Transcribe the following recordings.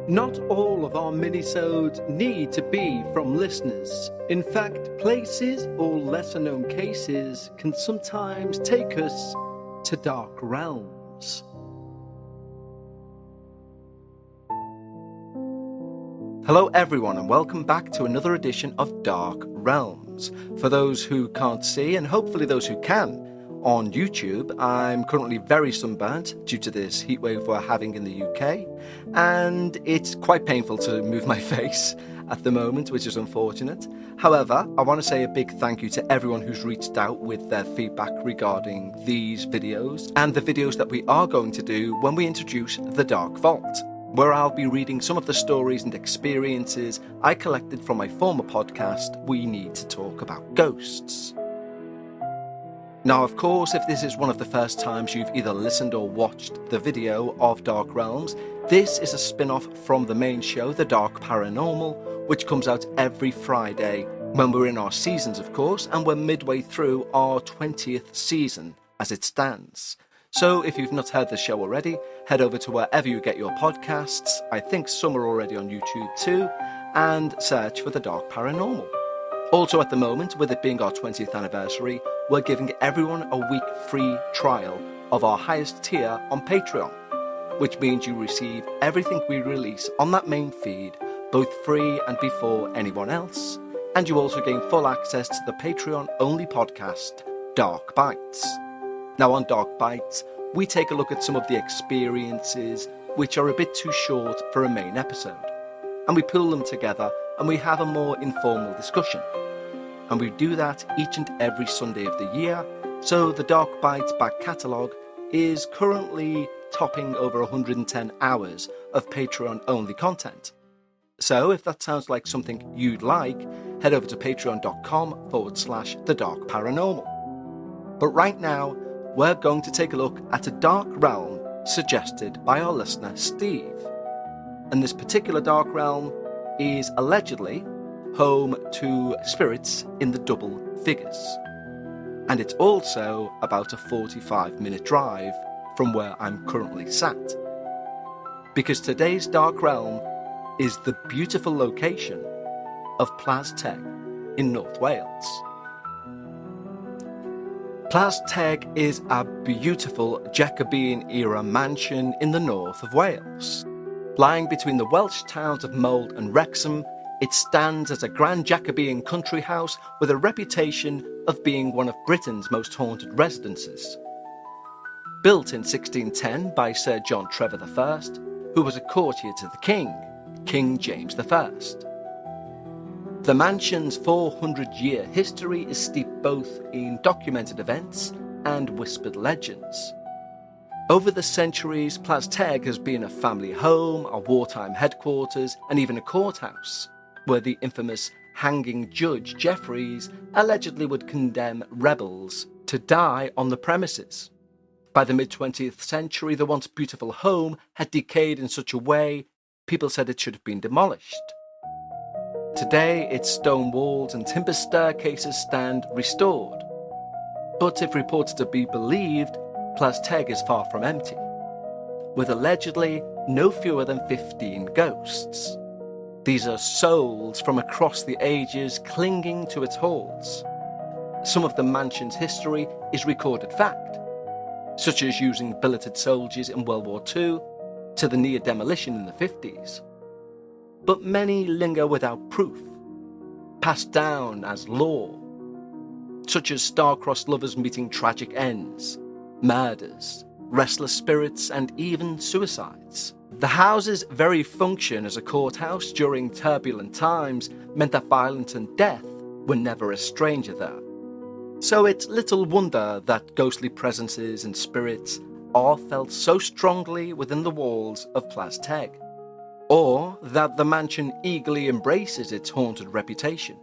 Not all of our minisodes need to be from listeners. In fact, places or lesser-known cases can sometimes take us to dark realms. Hello everyone and welcome back to another edition of Dark Realms. For those who can't see, and hopefully those who can, on YouTube, I'm currently very sunburnt due to this heatwave we're having in the UK, and it's quite painful to move my face at the moment, which is unfortunate. However, I want to say a big thank you to everyone who's reached out with their feedback regarding these videos and the videos that we are going to do when we introduce the Dark Vault, where I'll be reading some of the stories and experiences I collected from my former podcast, We Need to Talk About Ghosts. Now, of course, if this is one of the first times you've either listened or watched the video of Dark Realms, this is a spin-off from the main show, The Dark Paranormal, which comes out every Friday when we're in our seasons, of course, and we're midway through our 20th season as it stands. So if you've not heard the show already, head over to wherever you get your podcasts, I think some are already on YouTube too, and search for The Dark Paranormal. Also at the moment, with it being our 20th anniversary, we're giving everyone a week free trial of our highest tier on Patreon, which means you receive everything we release on that main feed, both free and before anyone else, and you also gain full access to the Patreon-only podcast, Dark Bites. Now on Dark Bites, we take a look at some of the experiences which are a bit too short for a main episode, and we pull them together and we have a more informal discussion. And we do that each and every Sunday of the year, so the Dark Bites back catalogue is currently topping over 110 hours of Patreon-only content. So if that sounds like something you'd like, head over to patreon.com/thedarkparanormal. But right now, we're going to take a look at a dark realm suggested by our listener Steve. And this particular dark realm is allegedly home to spirits in the double figures. And it's also about a 45-minute drive from where I'm currently sat. Because today's dark realm is the beautiful location of Plas Teg in North Wales. Plas Teg is a beautiful Jacobean-era mansion in the north of Wales. Lying between the Welsh towns of Mold and Wrexham, it stands as a grand Jacobean country house with a reputation of being one of Britain's most haunted residences. Built in 1610 by Sir John Trevor I, who was a courtier to the King, King James I. The mansion's 400-year history is steeped both in documented events and whispered legends. Over the centuries, Plas Teg has been a family home, a wartime headquarters, and even a courthouse, where the infamous hanging Judge Jeffreys allegedly would condemn rebels to die on the premises. By the mid-20th century, the once beautiful home had decayed in such a way, people said it should have been demolished. Today, its stone walls and timber staircases stand restored. But if reports are to be believed, Plas Teg is far from empty, with allegedly no fewer than 15 ghosts. These are souls from across the ages clinging to its halls. Some of the mansion's history is recorded fact, such as using billeted soldiers in World War II to the near demolition in the 50s. But many linger without proof, passed down as lore, such as star-crossed lovers meeting tragic ends, murders, restless spirits, and even suicides. The house's very function as a courthouse during turbulent times meant that violence and death were never a stranger there. So it's little wonder that ghostly presences and spirits are felt so strongly within the walls of Plas Teg, or that the mansion eagerly embraces its haunted reputation,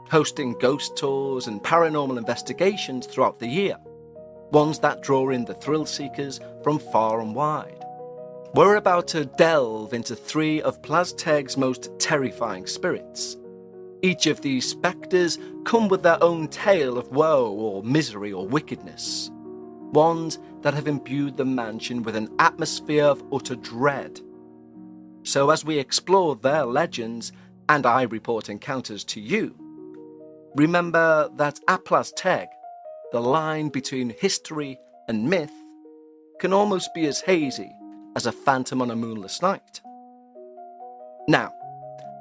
hosting ghost tours and paranormal investigations throughout the year, ones that draw in the thrill-seekers from far and wide. We're about to delve into 3 of Plas Teg's most terrifying spirits. Each of these spectres come with their own tale of woe or misery or wickedness, ones that have imbued the mansion with an atmosphere of utter dread. So as we explore their legends and I report encounters to you, remember that at Plas Teg, the line between history and myth can almost be as hazy as a phantom on a moonless night. Now,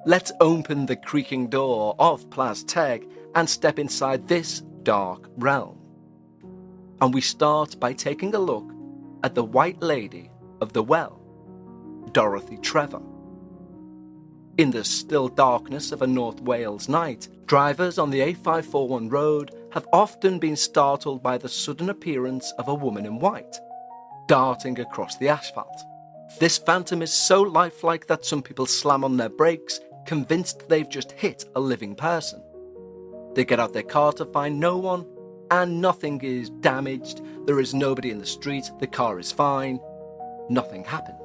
let's open the creaking door of Plas Teg and step inside this dark realm. And we start by taking a look at the White Lady of the Well, Dorothy Trevor. In the still darkness of a North Wales night, drivers on the A541 road have often been startled by the sudden appearance of a woman in white, darting across the asphalt. This phantom is so lifelike that some people slam on their brakes, convinced they've just hit a living person. They get out their car to find no one, and nothing is damaged. There is nobody in the street, the car is fine, nothing happened.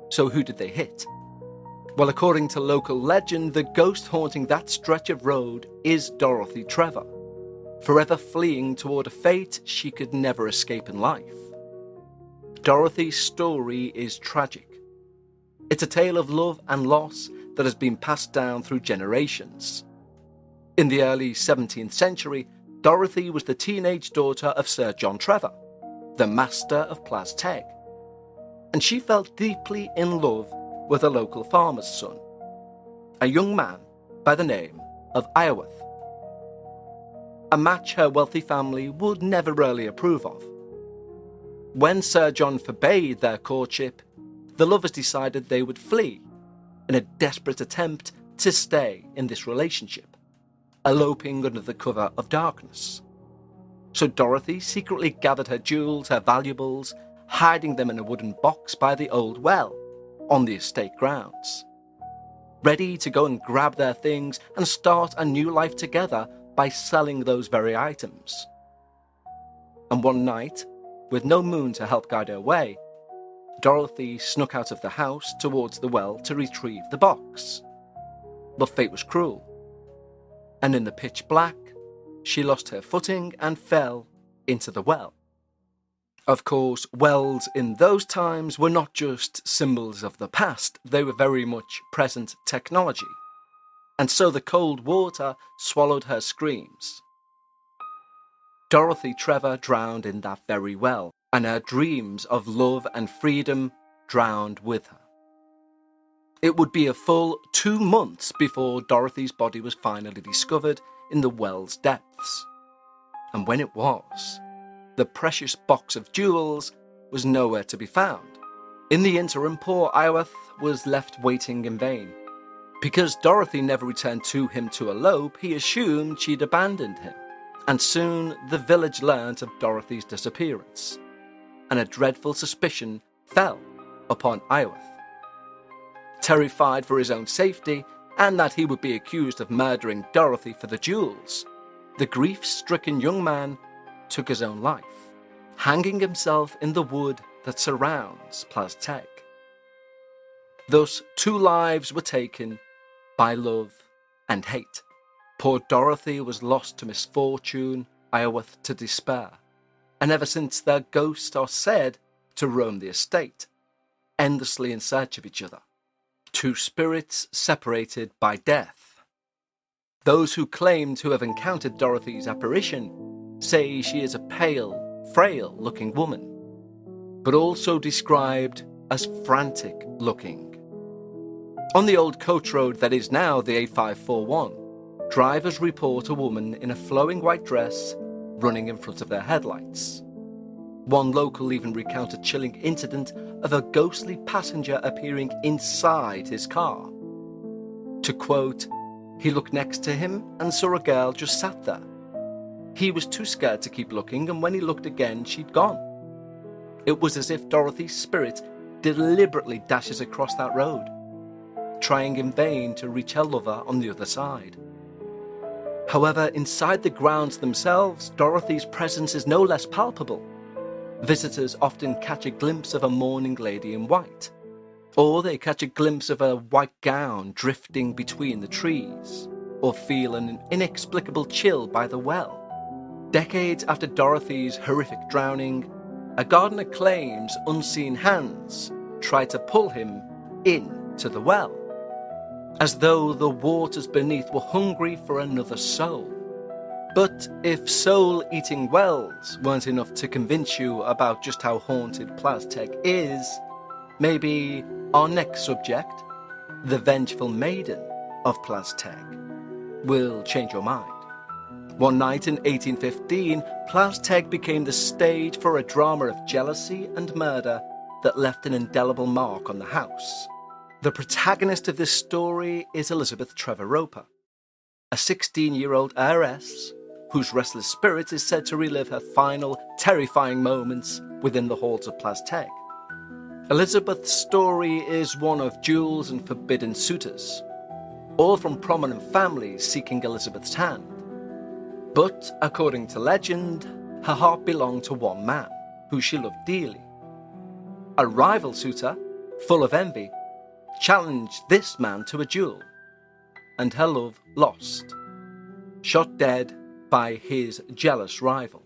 So who did they hit? Well, according to local legend, the ghost haunting that stretch of road is Dorothy Trevor, forever fleeing toward a fate she could never escape in life. Dorothy's story is tragic. It's a tale of love and loss that has been passed down through generations. In the early 17th century, Dorothy was the teenage daughter of Sir John Trevor, the master of Plas Teg, and she fell deeply in love with a local farmer's son, a young man by the name of Iorwerth. A match her wealthy family would never really approve of. When Sir John forbade their courtship, the lovers decided they would flee in a desperate attempt to stay in this relationship, eloping under the cover of darkness. So Dorothy secretly gathered her jewels, her valuables, hiding them in a wooden box by the old well on the estate grounds, ready to go and grab their things and start a new life together by selling those very items. And one night, with no moon to help guide her way, Dorothy snuck out of the house towards the well to retrieve the box. But fate was cruel, and in the pitch black, she lost her footing and fell into the well. Of course, wells in those times were not just symbols of the past, they were very much present technology. And so the cold water swallowed her screams. Dorothy Trevor drowned in that very well, and her dreams of love and freedom drowned with her. It would be a full 2 months before Dorothy's body was finally discovered in the well's depths. And when it was, the precious box of jewels was nowhere to be found. In the interim, poor Iorwerth was left waiting in vain. Because Dorothy never returned to him to elope, he assumed she'd abandoned him. And soon the village learnt of Dorothy's disappearance, and a dreadful suspicion fell upon Iorwerth. Terrified for his own safety, and that he would be accused of murdering Dorothy for the jewels, the grief-stricken young man took his own life, hanging himself in the wood that surrounds Plas Teg. Thus, 2 lives were taken by love and hate. Poor Dorothy was lost to misfortune, Iorwerth to despair, and ever since their ghosts are said to roam the estate, endlessly in search of each other. 2 spirits separated by death. Those who claim to have encountered Dorothy's apparition say she is a pale, frail-looking woman, but also described as frantic-looking. On the old coach road that is now the A541, drivers report a woman in a flowing white dress running in front of their headlights. One local even recounted a chilling incident of a ghostly passenger appearing inside his car. To quote, "He looked next to him and saw a girl just sat there. He was too scared to keep looking, and when he looked again, she'd gone." It was as if Dorothy's spirit deliberately dashes across that road, trying in vain to reach her lover on the other side. However, inside the grounds themselves, Dorothy's presence is no less palpable. Visitors often catch a glimpse of a mourning lady in white, or they catch a glimpse of a white gown drifting between the trees, or feel an inexplicable chill by the well. Decades after Dorothy's horrific drowning, a gardener claims unseen hands tried to pull him in to the well, as though the waters beneath were hungry for another soul. But if soul-eating wells weren't enough to convince you about just how haunted Plas Teg is, maybe our next subject, the vengeful maiden of Plas Teg, will change your mind. One night in 1815, Plas Teg became the stage for a drama of jealousy and murder that left an indelible mark on the house. The protagonist of this story is Elizabeth Trevor Roper, a 16-year-old heiress whose restless spirit is said to relive her final, terrifying moments within the halls of Plas Teg. Elizabeth's story is one of duels and forbidden suitors, all from prominent families seeking Elizabeth's hand. But, according to legend, her heart belonged to one man, who she loved dearly. A rival suitor, full of envy, challenged this man to a duel, and her love lost, shot dead by his jealous rival.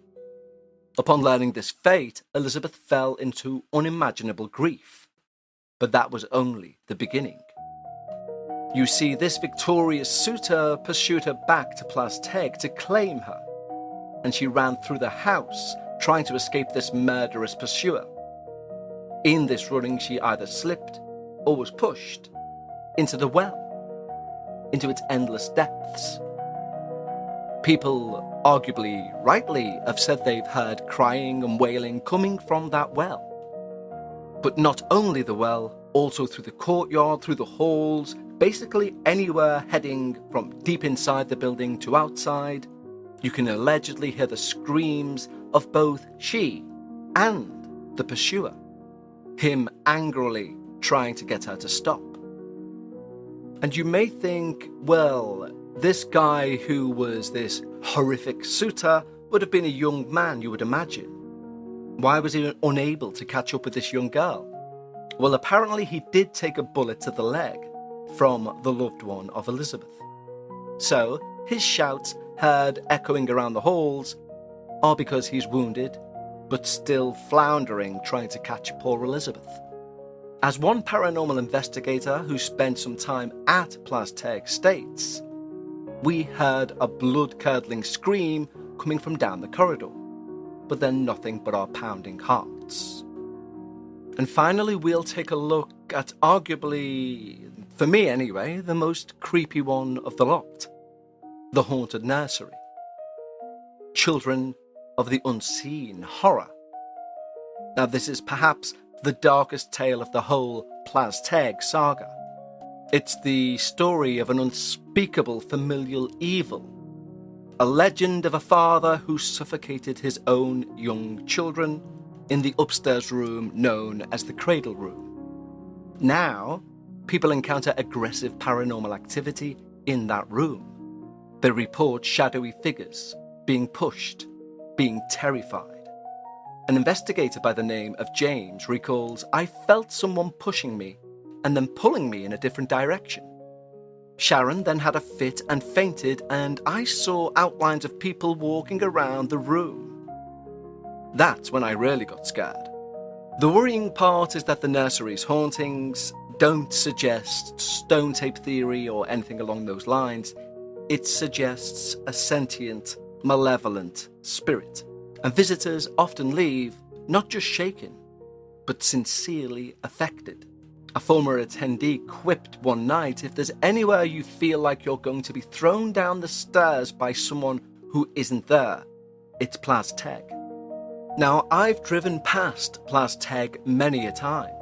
Upon learning this fate, Elizabeth fell into unimaginable grief, but that was only the beginning. You see, this victorious suitor pursued her back to Plas Teg to claim her, and she ran through the house trying to escape this murderous pursuer. In this running, she either slipped or was pushed into the well, into its endless depths. People, arguably rightly, have said they've heard crying and wailing coming from that well. But not only the well, also through the courtyard, through the halls, basically anywhere heading from deep inside the building to outside, you can allegedly hear the screams of both she and the pursuer, him angrily trying to get her to stop. And you may think, well, this guy who was this horrific suitor would have been a young man, you would imagine. Why was he unable to catch up with this young girl? Well, apparently he did take a bullet to the leg from the loved one of Elizabeth. So his shouts, heard echoing around the halls, are because he's wounded, but still floundering trying to catch poor Elizabeth. As one paranormal investigator who spent some time at Plas Teg states, we heard a blood-curdling scream coming from down the corridor, but then nothing but our pounding hearts. And finally, we'll take a look at arguably, for me anyway, the most creepy one of the lot, the haunted nursery. Children of the unseen horror. Now, this is perhaps the darkest tale of the whole Plas Teg saga. It's the story of an unspeakable familial evil, a legend of a father who suffocated his own young children in the upstairs room known as the cradle room. Now, people encounter aggressive paranormal activity in that room. They report shadowy figures being pushed, being terrified. An investigator by the name of James recalls, I felt someone pushing me and then pulling me in a different direction. Sharon then had a fit and fainted, and I saw outlines of people walking around the room. That's when I really got scared. The worrying part is that the nursery's hauntings don't suggest stone tape theory or anything along those lines. It suggests a sentient, malevolent spirit. And visitors often leave not just shaken, but sincerely affected. A former attendee quipped one night, if there's anywhere you feel like you're going to be thrown down the stairs by someone who isn't there, it's Plas Teg. Now, I've driven past Plas Teg many a time,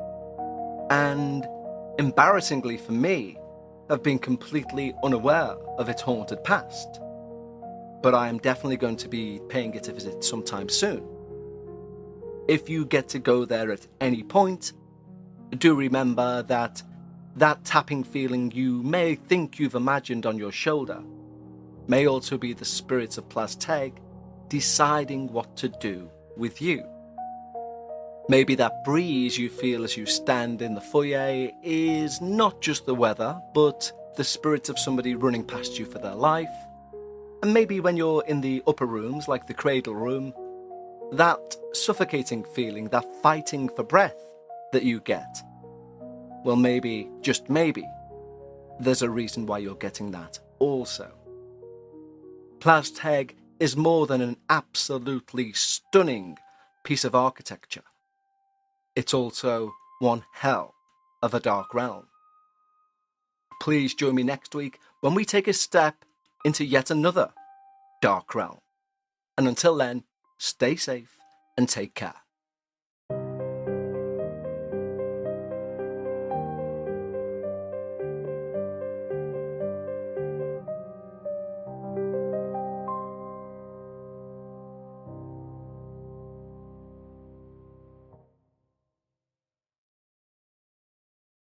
and embarrassingly for me, have been completely unaware of its haunted past. But I am definitely going to be paying it a visit sometime soon. If you get to go there at any point, do remember that tapping feeling you may think you've imagined on your shoulder may also be the spirits of Plas Teg deciding what to do with you. Maybe that breeze you feel as you stand in the foyer is not just the weather, but the spirit of somebody running past you for their life. And maybe when you're in the upper rooms, like the cradle room, that suffocating feeling, that fighting for breath that you get, well, maybe, just maybe, there's a reason why you're getting that also. Plas Teg is more than an absolutely stunning piece of architecture. It's also one hell of a dark realm. Please join me next week when we take a step into yet another dark realm. And until then, stay safe and take care.